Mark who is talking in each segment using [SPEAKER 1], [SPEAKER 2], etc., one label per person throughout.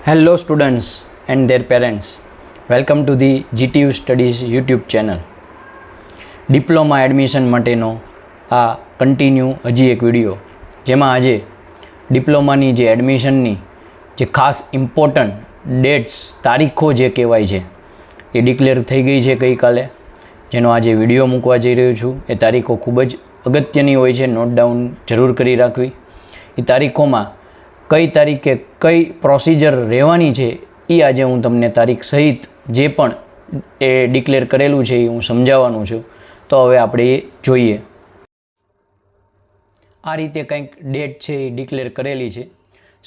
[SPEAKER 1] Hello students and their parents. Welcome to the GTU Studies YouTube channel. Diploma admission માટેનો આ continue હજી એક video, જેમાં આજે ડિપ્લોમાની જે એડમિશનની જે ખાસ ઇમ્પોર્ટન્ટ ડેટ્સ, તારીખો જે કહેવાય છે એ ડિક્લેર થઈ ગઈ છે ગઈકાલે, જેનો આજે વિડીયો મૂકવા જઈ રહ્યો છું. એ તારીખો ખૂબ જ અગત્યની હોય છે, નોટ ડાઉન જરૂર કરી રાખવી. એ તારીખોમાં કઈ તારીખે કઈ પ્રોસિજર રહેવાની છે એ આજે હું તમને તારીખ સહિત જે પણ એ ડિક્લેર કરેલું છે એ હું સમજાવવાનું છું. તો હવે આપણે એ જોઈએ. આ રીતે કંઈક ડેટ છે એ ડિક્લેર કરેલી છે.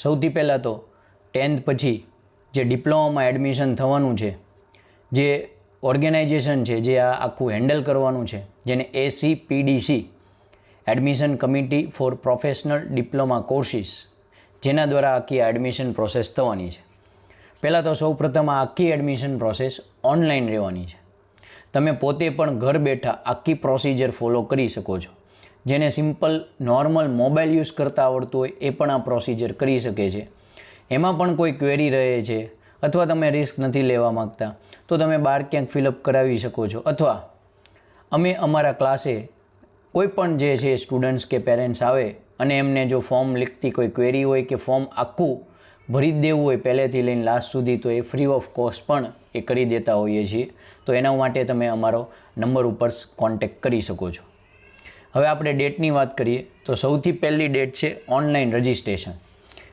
[SPEAKER 1] સૌથી પહેલાં તો 10th પછી જે ડિપ્લોમામાં એડમિશન થવાનું છે, જે ઓર્ગેનાઇઝેશન છે જે આ આખું હેન્ડલ કરવાનું છે, જેને ACPDC admission committee four professional diploma courses, જેના દ્વારા આખી એડમિશન પ્રોસેસ થવાની છે. પહેલાં તો સૌ પ્રથમ આ આખી એડમિશન પ્રોસેસ ઓનલાઈન રહેવાની છે. તમે પોતે પણ ઘર બેઠા આખી પ્રોસિજર ફોલો કરી શકો છો. જેને સિમ્પલ નોર્મલ મોબાઈલ યુઝ કરતા આવડતું હોય એ પણ આ પ્રોસિજર કરી શકે છે. એમાં પણ કોઈ ક્વેરી રહે છે અથવા તમે રિસ્ક નથી લેવા માગતા તો તમે બહાર ક્યાંક ફિલઅપ કરાવી શકો છો, અથવા અમે અમારા ક્લાસે કોઈ પણ જે છે સ્ટુડન્ટ્સ કે પેરેન્ટ્સ આવે અને એમને જો ફોર્મ લીખતી કોઈ ક્વેરી હોય કે ફોર્મ આખું ભરી જ દેવું હોય પહેલેથી લઈને લાસ્ટ સુધી, તો એ ફ્રી ઓફ કોસ્ટ પણ એ કરી દેતા હોઈએ છીએ. તો એના માટે તમે અમારો નંબર ઉપર કોન્ટેક્ટ કરી શકો છો. હવે આપણે ડેટની વાત કરીએ તો સૌથી પહેલી ડેટ છે ઓનલાઈન રજિસ્ટ્રેશન.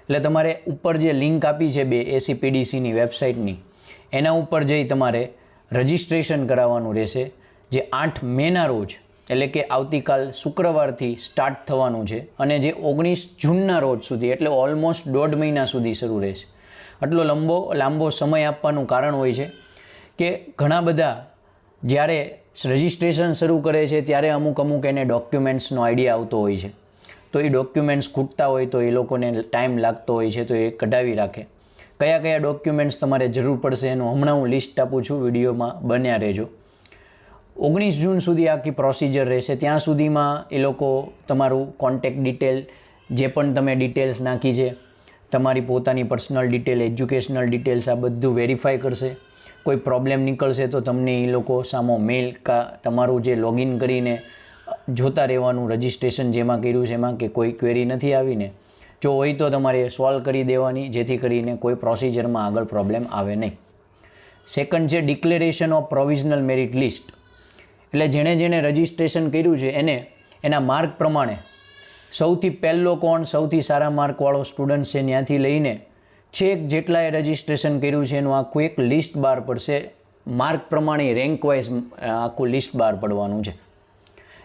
[SPEAKER 1] એટલે તમારે ઉપર જે લિંક આપી છે બે ACPDCની વેબસાઇટની, એના ઉપર જઈ તમારે રજિસ્ટ્રેશન કરાવવાનું રહેશે, જે 8 મેના રોજ એટલે કે આવતીકાલ શુક્રવારથી સ્ટાર્ટ થવાનું છે અને જે 19 જૂનના રોજ સુધી, એટલે ઓલમોસ્ટ 1.5 મહિના સુધી શરૂ રહેશે. આટલો લાંબો સમય આપવાનું કારણ હોય છે કે ઘણા બધા જ્યારે રજિસ્ટ્રેશન શરૂ કરે છે ત્યારે અમુક એને ડોક્યુમેન્ટ્સનો આઈડિયા આવતો હોય છે. તો એ ડોક્યુમેન્ટ્સ ખૂટતા હોય તો એ લોકોને ટાઈમ લાગતો હોય છે, તો એ કઢાવી રાખે. કયા કયા ડોક્યુમેન્ટ્સ તમારે જરૂર પડશે એનું હમણાં હું લિસ્ટ આપું છું, વિડીયોમાં બન્યા રહેજો. 19 જૂન સુધી આખી પ્રોસિજર રહેશે. ત્યાં સુધીમાં એ લોકો તમારું કોન્ટેક્ટ ડિટેલ, જે પણ તમે ડિટેલ્સ નાખી છે, તમારી પોતાની પર્સનલ ડિટેલ, એજ્યુકેશનલ ડિટેલ્સ, આ બધું વેરીફાઈ કરશે. કોઈ પ્રોબ્લેમ નીકળશે તો તમને એ લોકો સામો મેલ કા તમારું જે લોગિન કરીને જોતા રહેવાનું રજિસ્ટ્રેશન જેમાં કર્યું છે એમાં કે કોઈ ક્વેરી નથી આવીને. જો હોય તો તમારે સોલ્વ કરી દેવાની, જેથી કરીને કોઈ પ્રોસિજરમાં આગળ પ્રોબ્લેમ આવે નહીં. સેકન્ડ છે declaration of provisional merit list. એટલે જેણે રજિસ્ટ્રેશન કર્યું છે એને એના માર્ક પ્રમાણે સૌથી પહેલો કોણ, સૌથી સારા માર્કવાળો સ્ટુડન્ટ છે ત્યાંથી લઈને છેક જેટલાએ રજિસ્ટ્રેશન કર્યું છે એનું આખું એક લિસ્ટ બહાર પડશે. માર્ક પ્રમાણે રેન્ક વાઇઝ આખું લિસ્ટ બહાર પડવાનું છે.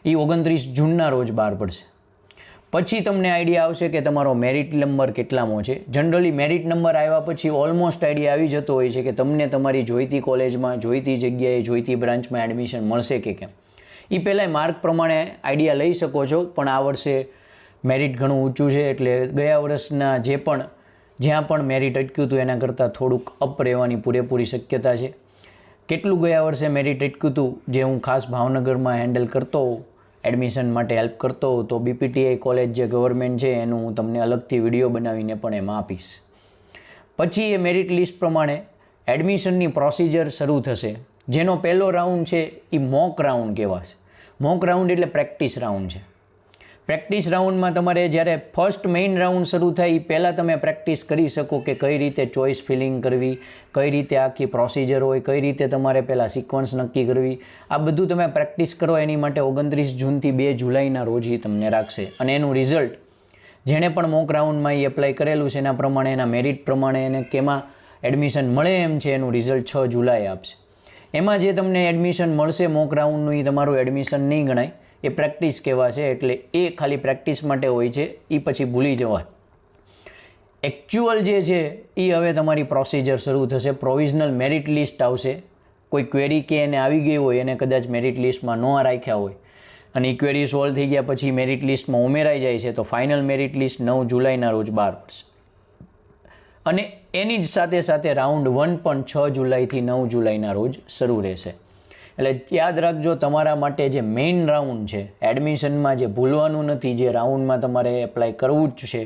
[SPEAKER 1] એ 29 જૂનના રોજ બહાર પડશે. પછી તમને આઈડિયા આવશે કે તમારો મેરિટ નંબર કેટલામો છે. જનરલી મેરિટ નંબર આવ્યા પછી ઓલમોસ્ટ આઈડિયા આવી જતો હોય છે કે તમને તમારી જોઈતી કોલેજમાં, જોઈતી જગ્યાએ, જોઈતી બ્રાન્ચમાં એડમિશન મળશે કે કેમ. એ પહેલાં માર્ક પ્રમાણે આઈડિયા લઈ શકો છો, પણ આ વર્ષે મેરિટ ઘણું ઊંચું છે એટલે ગયા વર્ષના જ્યાં પણ મેરિટ અટક્યું હતું એના કરતાં થોડુંક અપ રહેવાની પૂરેપૂરી શક્યતા છે. કેટલું ગયા વર્ષે મેરિટ અટક્યું હતું જે હું ખાસ ભાવનગરમાં હેન્ડલ કરતો હોઉં, એડમિશન માટે હેલ્પ કરતો હોઉં, તો BPTI કોલેજ જે ગવર્મેન્ટ છે એનું હું તમને અલગથી વિડીયો બનાવીને પણ એમાં આપીશ. પછી એ મેરિટ લિસ્ટ પ્રમાણે એડમિશનની પ્રોસિજર શરૂ થશે. જેનો પહેલો રાઉન્ડ છે એ મોક રાઉન્ડ કહેવાશે. મોક રાઉન્ડ એટલે પ્રેક્ટિસ રાઉન્ડ છે. પ્રેક્ટિસ રાઉન્ડમાં તમારે જ્યારે ફર્સ્ટ મેઇન રાઉન્ડ શરૂ થાય એ પહેલાં તમે પ્રેક્ટિસ કરી શકો કે કઈ રીતે ચોઇસ ફિલિંગ કરવી, કઈ રીતે આખી પ્રોસિજર હોય, કઈ રીતે તમારે પહેલાં સિક્વન્સ નક્કી કરવી. આ બધું તમે પ્રેક્ટિસ કરો. એની માટે 29 જૂનથી 2 જુલાઈના રોજ એ તમને રાખશે. અને એનું રિઝલ્ટ જેણે પણ મોક રાઉન્ડમાં એ એપ્લાય કરેલું છે એના પ્રમાણે, એના મેરિટ પ્રમાણે એને કેમાં એડમિશન મળે એમ છે એનું રિઝલ્ટ 6 જુલાઈએ આપશે. એમાં જે તમને એડમિશન મળશે મોક રાઉન્ડનું એ તમારું એડમિશન નહીં ગણાય, એ પ્રેક્ટિસ કહેવાશે. એટલે એ ખાલી પ્રેક્ટિસ માટે હોય છે, એ પછી ભૂલી જવાય. એકચ્યુઅલ જે છે એ હવે તમારી પ્રોસિજર શરૂ થશે. પ્રોવિઝનલ મેરિટ લિસ્ટ આવશે. કોઈ ક્વેરી કે એને આવી ગઈ હોય, એને કદાચ મેરિટ લિસ્ટમાં ન રાખ્યા હોય અને એ ક્વેરી સોલ્વ થઈ ગયા પછી મેરિટ લિસ્ટમાં ઉમેરાઈ જાય છે, તો ફાઇનલ મેરિટ લિસ્ટ 9 જુલાઈના રોજ બહાર પડશે. અને એની જ સાથે રાઉન્ડ 1 પણ 6 જુલાઈથી 9 જુલાઈના રોજ શરૂ રહેશે. એટલે યાદ રાખજો, તમારા માટે જે મેઇન રાઉન્ડ છે એડમિશનમાં, જે ભૂલવાનું નથી, જે રાઉન્ડમાં તમારે એપ્લાય કરવું જ છે,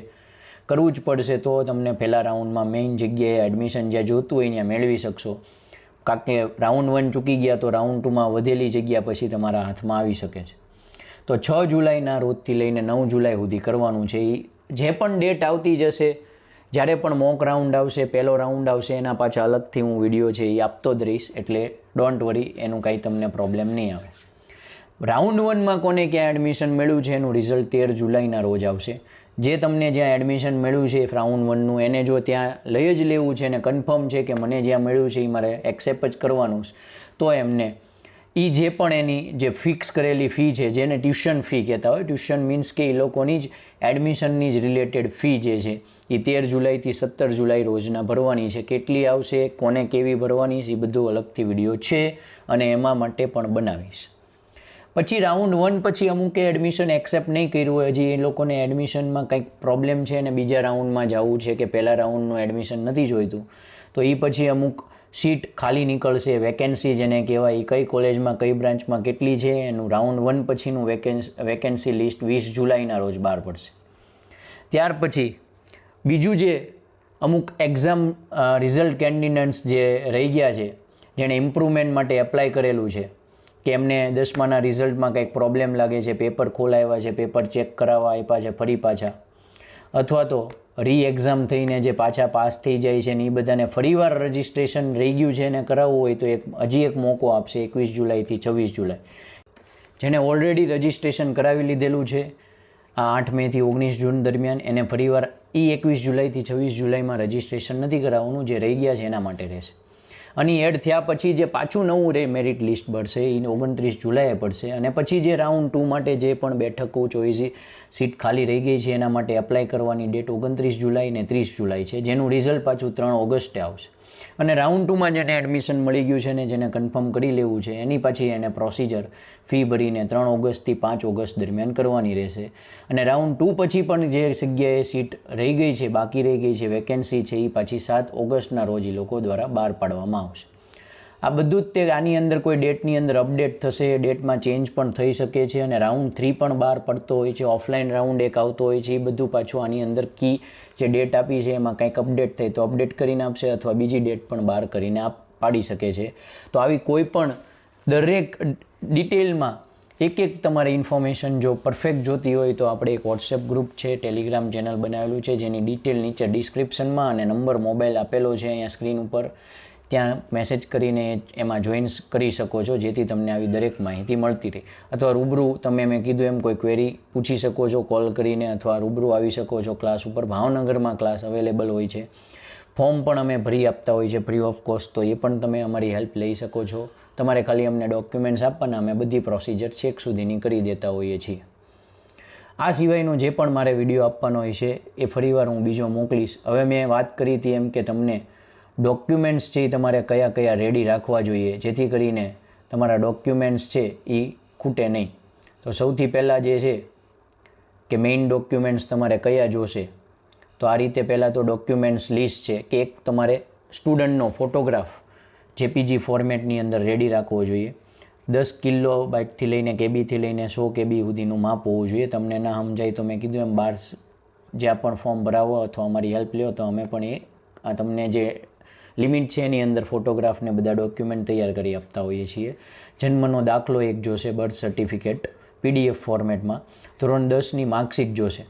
[SPEAKER 1] કરવું જ પડશે, તો તમને પહેલા રાઉન્ડમાં મેઇન જગ્યાએ એડમિશન જ્યાં જોતું હોય ત્યાં મેળવી શકશો. કારણ કે રાઉન્ડ 1 ચૂકી ગયા તો રાઉન્ડ 2માં વધેલી જગ્યા પછી તમારા હાથમાં આવી શકે છે. તો 6 જુલાઈના રોજથી લઈને 9 જુલાઈ સુધી કરવાનું છે. જે પણ ડેટ આવતી જશે, જ્યારે પણ મોક રાઉન્ડ આવશે, પહેલો રાઉન્ડ આવશે, એના પાછા અલગથી હું વિડીયો છે એ આપતો જ રહીશ, એટલે ડોન્ટ વરી, એનું કાંઈ તમને પ્રોબ્લેમ નહીં આવે. રાઉન્ડ 1માં કોને ક્યાં એડમિશન મળ્યું છે એનું રિઝલ્ટ 13 જુલાઈના રોજ આવશે. જે તમને જ્યાં એડમિશન મળ્યું છે રાઉન્ડ 1નું, એને જો ત્યાં લઈ જ લેવું છે ને કન્ફર્મ છે કે મને જ્યાં મળ્યું છે એ મારે એક્સેપ્ટ જ કરવાનું છે, તો એમને એ જે પણ એની જે ફિક્સ કરેલી ફી છે, જેને ટ્યુશન ફી કહેતા હોય, ટ્યુશન મીન્સ કે એ લોકોની જ એડમિશનની જ રિલેટેડ ફી જે છે એ 13 જુલાઈથી 17 જુલાઈ રોજના ભરવાની છે. કેટલી આવશે, કોને કેવી ભરવાની છે, એ બધું અલગથી વિડીયો છે અને એમાં માટે પણ બનાવીશ. પછી રાઉન્ડ 1 પછી અમુકે એડમિશન એક્સેપ્ટ નહીં કર્યું હોય, હજી એ લોકોને એડમિશનમાં કંઈક પ્રોબ્લેમ છે અને બીજા રાઉન્ડમાં જવું છે કે પહેલાં રાઉન્ડનું એડમિશન નથી જોઈતું, તો એ પછી અમુક સીટ ખાલી નીકળશે, વેકેન્સી જેને કહેવાય, કઈ કોલેજમાં કઈ બ્રાન્ચમાં કેટલી છે એનું રાઉન્ડ 1 પછીનું વેકેન્સી લિસ્ટ 20 જુલાઈના રોજ બહાર પડશે. ત્યાર પછી બીજું જે અમુક એક્ઝામ રિઝલ્ટ કેન્ડિડેટ્સ જે રહી ગયા છે, જેણે ઇમ્પ્રુવમેન્ટ માટે એપ્લાય કરેલું છે, કે એમને 10માના રિઝલ્ટમાં કંઈક પ્રોબ્લેમ લાગે છે, પેપર ખોલાવ્યા છે, પેપર ચેક કરાવવા આપ્યા છે ફરી પાછા, અથવા તો રી એક્ઝામ થઈને જે પાછા પાસ થઈ જાય છે ને એ બધાને ફરીવાર રજિસ્ટ્રેશન રહી ગયું છે ને કરાવવું હોય તો હજી એક મોકો આપશે 21 જુલાઈથી 26 જુલાઈ. જેને ઓલરેડી રજિસ્ટ્રેશન કરાવી લીધેલું છે આ 8 મેથી 19 જૂન દરમિયાન, એને ફરીવાર એ 21 જુલાઈથી 26 જુલાઈમાં રજિસ્ટ્રેશન નથી કરાવવાનું, જે રહી ગયા છે એના માટે રહેશે. અને એડ થયા પછી જે પાછું નવું મેરિટ લિસ્ટ પડશે એ 29 જુલાઈએ પડશે. અને પછી જે રાઉન્ડ 2 માટે જે પણ બેઠકો ચોઈસ સીટ ખાલી રહી ગઈ છે એના માટે એપ્લાય કરવાની ડેટ 29 જુલાઈ ને 30 જુલાઈ છે, જેનું રિઝલ્ટ પાછું 3 ઓગસ્ટે આવશે. અને રાઉન્ડ 2માં જેને એડમિશન મળી ગયું છે ને જેને કન્ફર્મ કરી લેવું છે એની પછી એને પ્રોસિજર ફી ભરીને 3 ઓગસ્ટથી 5 ઓગસ્ટ દરમિયાન કરવાની રહેશે. અને રાઉન્ડ 2 પછી પણ જે જગ્યાએ સીટ રહી ગઈ છે, બાકી રહી ગઈ છે, વેકેન્સી છે, એ પાછી 7 ઓગસ્ટના રોજ એ લોકો દ્વારા બહાર પાડવામાં આવશે. આ બધું જ તે આની અંદર કોઈ ડેટની અંદર અપડેટ થશે, ડેટમાં ચેન્જ પણ થઈ શકે છે. અને રાઉન્ડ 3 પણ બહાર પડતો હોય છે, ઓફલાઈન રાઉન્ડ એક આવતો હોય છે, એ બધું પાછું આની અંદર કી જે ડેટ આપી છે એમાં કંઈક અપડેટ થાય તો અપડેટ કરીને આપશે, અથવા બીજી ડેટ પણ બહાર કરીને પાડી શકે છે. તો આવી કોઈ પણ દરેક ડિટેલમાં એક તમારે ઇન્ફોર્મેશન જો પરફેક્ટ જોતી હોય તો આપણે એક વોટ્સએપ ગ્રુપ છે, ટેલિગ્રામ ચેનલ બનાવેલું છે, જેની ડિટેલ નીચે ડિસ્ક્રિપ્શનમાં અને નંબર મોબાઈલ આપેલો છે અહીંયા સ્ક્રીન ઉપર, ત્યાં મેસેજ કરીને એમાં જોઈન કરી શકો છો, જેથી તમને આવી દરેક માહિતી મળતી રહે. અથવા રૂબરૂ તમે મેં કીધું એમ કોઈ ક્વેરી પૂછી શકો છો કોલ કરીને, અથવા રૂબરૂ આવી શકો છો ક્લાસ ઉપર. ભાવનગરમાં ક્લાસ અવેલેબલ હોય છે. ફોર્મ પણ અમે ભરી આપતા હોય છે ફ્રી ઓફ કોસ્ટ, તો એ પણ તમે અમારી હેલ્પ લઈ શકો છો. તમારે ખાલી અમને ડોક્યુમેન્ટ્સ આપવાના, અમે બધી પ્રોસિજર ચેક સુધીની કરી દેતા હોઈએ છીએ. આ સિવાયનો જે પણ મારે વિડીયો આપવાનો હોય છે એ ફરીવાર હું બીજો મોકલીશ. હવે મેં વાત કરી હતી એમ કે તમને ડોક્યુમેન્ટ્સ છે એ તમારે કયા કયા રેડી રાખવા જોઈએ, જેથી કરીને તમારા ડોક્યુમેન્ટ્સ છે એ ખૂટે નહીં. તો સૌથી પહેલાં જે છે કે મેઇન ડોક્યુમેન્ટ્સ તમારે કયા જોશે, તો આ રીતે પહેલાં તો ડોક્યુમેન્ટ્સ લિસ્ટ છે કે એક તમારે સ્ટુડન્ટનો ફોટોગ્રાફ જેપીજી ફોર્મેટની અંદર રેડી રાખવો જોઈએ. 10 કિલોબાઇટથી લઈને કેબીથી લઈને 100 કેબી સુધીનું માપ હોવું જોઈએ. તમને ના સમજાય તો મેં કીધું એમ બહાર જ્યાં પણ ફોર્મ ભરાવો અથવા અમારી હેલ્પ લ્યો તો અમે પણ એ તમને જે લિમિટ છે એની અંદર ફોટોગ્રાફને બધા ડોક્યુમેન્ટ તૈયાર કરી આપતા હોઈએ છીએ. જન્મનો દાખલો એક જોશે, બર્થ સર્ટિફિકેટ PDF ફોર્મેટમાં. ધોરણ 10ની માર્કશીટ જોશે.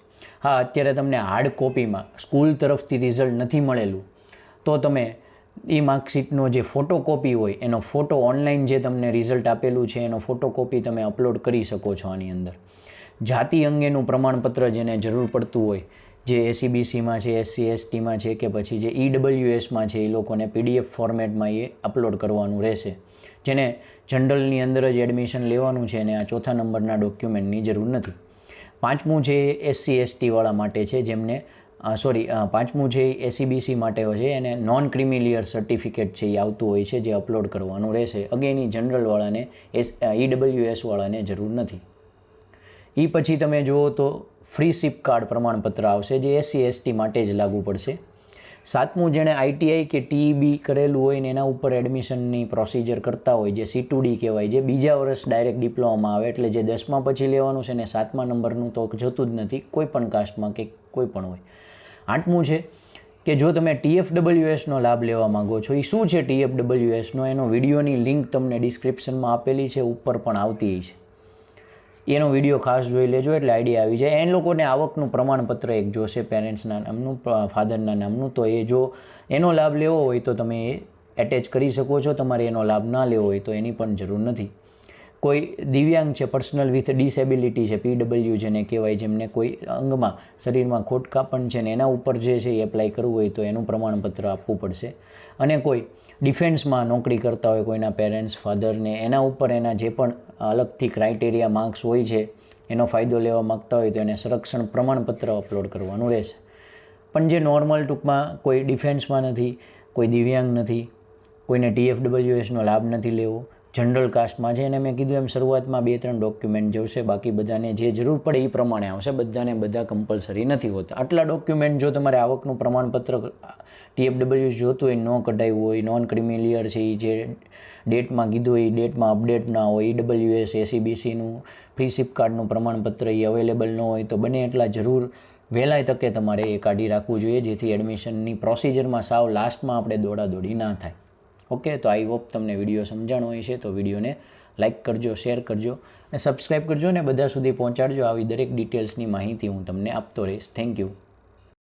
[SPEAKER 1] હા, અત્યારે તમને હાર્ડ કોપીમાં સ્કૂલ તરફથી રિઝલ્ટ નથી મળેલું તો તમે એ માર્કશીટનો જે ફોટોકોપી હોય એનો ફોટો ઓનલાઈન જે તમને રિઝલ્ટ આપેલું છે એનો ફોટોકોપી તમે અપલોડ કરી શકો છો આની અંદર. જાતિ અંગેનું પ્રમાણપત્ર જેને જરૂર પડતું હોય, જે SCBCમાં છે, SC STમાં છે કે પછી જે EWSમાં છે, એ લોકોને PDF ફોર્મેટમાં એ અપલોડ કરવાનું રહેશે. જેને જનરલની અંદર જ એડમિશન લેવાનું છે અને આ 4થા નંબરના ડોક્યુમેન્ટની જરૂર નથી. 5મું છે SC STવાળા માટે છે, જેમને 5મું છે SCBC માટે છે, અને નોન ક્રિમિલિયર સર્ટિફિકેટ છે એ આવતું હોય છે જે અપલોડ કરવાનું રહેશે. અગેન એ જનરલવાળાને EWSવાળાને જરૂર નથી. એ પછી તમે જુઓ તો ફ્રી સિપ કાર્ડ પ્રમાણપત્ર આવશે, જે SC ST માટે જ લાગુ પડશે. 7મું જેણે ITI કે TEB કરેલું હોય ને એના ઉપર એડમિશનની પ્રોસિજર કરતા હોય, જે C2D કહેવાય, જે બીજા વર્ષ ડાયરેક્ટ ડિપ્લોમામાં આવે, એટલે જે 10મા પછી લેવાનું છે ને 7મા નંબરનું તો જતું જ નથી કોઈ પણ કાસ્ટમાં કે કોઈ પણ હોય. 8મું છે કે જો તમે TFWSનો લાભ લેવા માગો છો, એ શું છે TFWSનો, એનો વિડીયોની લિંક તમને ડિસ્ક્રિપ્શનમાં આપેલી છે, ઉપર પણ આવતી છે. એનો વિડીયો ખાસ જોઈ લેજો એટલે આઈડિયા આવી જાય. એ લોકોને આવકનું પ્રમાણપત્ર એક જોશે પેરેન્ટ્સના નામનું, ફાધરના નામનું. તો એ જો એનો લાભ લેવો હોય તો તમે એ એટેચ કરી શકો છો. તમારે એનો લાભ ના લેવો હોય તો એની પણ જરૂર નથી. કોઈ દિવ્યાંગ છે, પર્સનલ વિથ ડિસેબિલિટી છે, PW જેને કહેવાય, જેમને કોઈ અંગમાં શરીરમાં ખોટકાપણ છે ને એના ઉપર જે છે એ એપ્લાય કરવું હોય તો એનું પ્રમાણપત્ર આપવું પડશે. અને કોઈ ડિફેન્સમાં નોકરી કરતા હોય કોઈના પેરેન્ટ્સ, ફાધરને, એના ઉપર એના જે પણ અલગથી ક્રાઇટેરિયા માર્ક્સ હોય છે એનો ફાયદો લેવા માગતા હોય તો એને સંરક્ષણ પ્રમાણપત્ર અપલોડ કરવાનું રહેશે. પણ જે નોર્મલ ટૂંકમાં કોઈ ડિફેન્સમાં નથી, કોઈ દિવ્યાંગ નથી, કોઈને TFWSનો લાભ નથી લેવો, જનરલ કાસ્ટમાં છે, એને મેં કીધું એમ શરૂઆતમાં 2-3 ડોક્યુમેન્ટ જોશે, બાકી બધાને જે જરૂર પડે એ પ્રમાણે આવશે. બધાને બધા કમ્પલસરી નથી હોતા. આટલા ડોક્યુમેન્ટ જો તમારે આવકનું પ્રમાણપત્ર TFWS જોતું હોય, ન કઢાવ્યું હોય, નોન ક્રિમિલિયર છે, એ જે ડેટમાં કીધું હોય એ ડેટમાં અપડેટ ના હોય, EWS, ACBCનું ફ્રી સિપ કાર્ડનું પ્રમાણપત્ર એ અવેલેબલ ન હોય, તો બને એટલા જરૂર વહેલા તકે તમારે એ કાઢી રાખવું જોઈએ, જેથી એડમિશનની પ્રોસિજરમાં સાવ લાસ્ટમાં આપણે દોડાદોડી ના થાય. ઓકે, તો આઈ હોપ તમને વિડીયો સમજાણો હોય છે. તો વિડીયોને લાઇક કરજો, શેર કરજો અને સબસ્ક્રાઈબ કરજો ને બધા સુધી પહોંચાડજો. આવી દરેક ડિટેલ્સની માહિતી હું તમને આપતો રહીશ. Thank you.